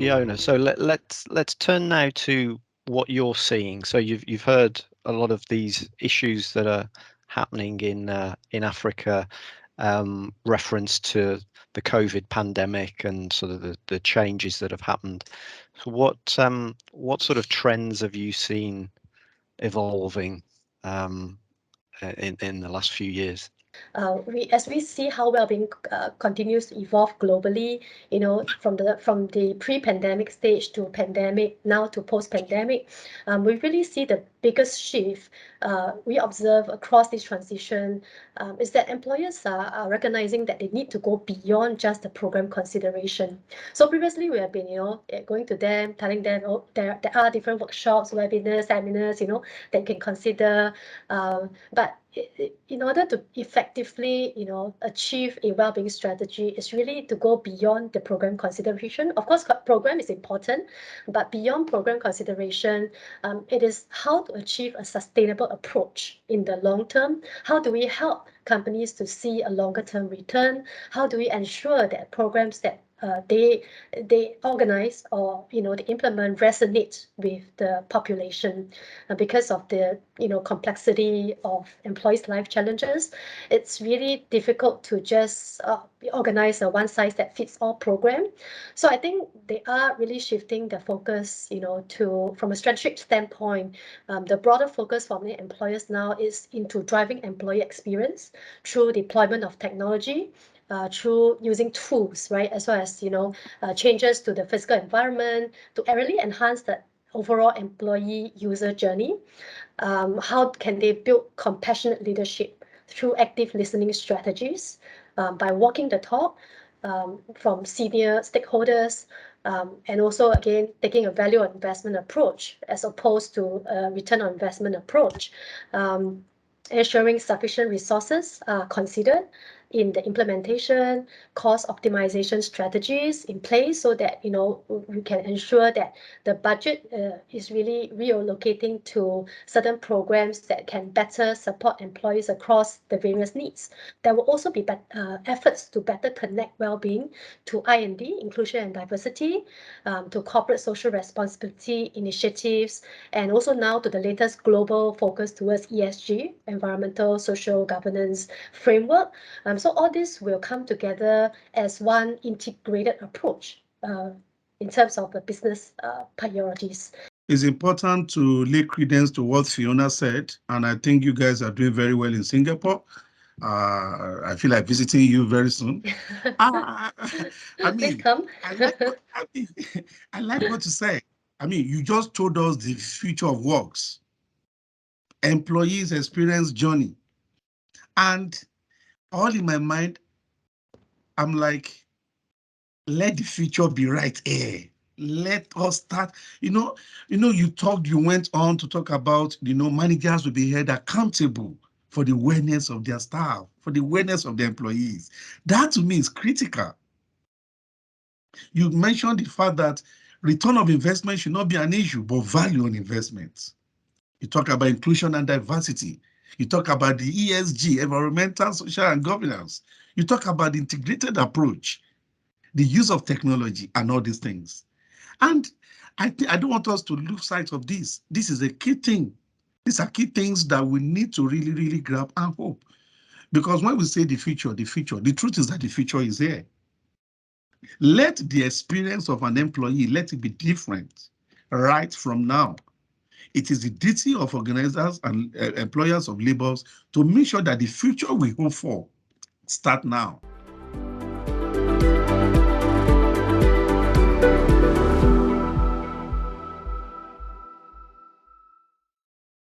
Fiona. So let's turn now to what you're seeing. So you've heard a lot of these issues that are happening in Africa, reference to the COVID pandemic and sort of the changes that have happened. So what sort of trends have you seen evolving in the last few years? As we see how well-being continues to evolve globally, from the pre-pandemic stage to pandemic, now to post-pandemic, we really see the biggest shift we observe across this transition is that employers are recognizing that they need to go beyond just the program consideration. So previously we have been, going to them, telling them, oh, there are different workshops, webinars, seminars, that you can consider, but in order to effectively, achieve a well-being strategy, is really to go beyond the program consideration. Of course, program is important, but beyond program consideration, it is how to achieve a sustainable approach in the long term. How do we help companies to see a longer term return? How do we ensure that programs that they organize or they implement resonate with the population? Because of the complexity of employees' life challenges, it's really difficult to just organize a one size that fits all program. So I think they are really shifting the focus, to from a strategic standpoint. The broader focus for many employers now is into driving employee experience through deployment of technology, through using tools, right, as well as changes to the physical environment to really enhance the overall employee user journey. How can they build compassionate leadership through active listening strategies, by walking the talk from senior stakeholders, and also again taking a value on investment approach as opposed to a return on investment approach. Ensuring sufficient resources are considered in the implementation, cost optimization strategies in place so that we can ensure that the budget is really reallocating to certain programs that can better support employees across the various needs. There will also be efforts to better connect well-being to I&D, inclusion and diversity, to corporate social responsibility initiatives, and also now to the latest global focus towards ESG, environmental social governance framework. So all this will come together as one integrated approach in terms of the business priorities. It's important to lay credence to what Fiona said, and I think you guys are doing very well in Singapore. I feel like visiting you very soon. I mean, Please come. I like what you say. I mean, you just told us the future of works, employees' experience journey, and all in my mind, I'm like, let the future be right here. Let us start. You went on to talk about, managers will be held accountable for the wellness of their staff, for the wellness of their employees. That to me is critical. You mentioned the fact that return of investment should not be an issue, but value on investments. You talk about inclusion and diversity. You talk about the ESG, environmental, social, and governance. You talk about the integrated approach, the use of technology, and all these things. And I don't want us to lose sight of this. This is a key thing. These are key things that we need to really, really grab and hope. Because when we say the future, the truth is that the future is here. Let the experience of an employee, let it be different right from now. It is the duty of organizers and employers of labor to make sure that the future we hope for start now.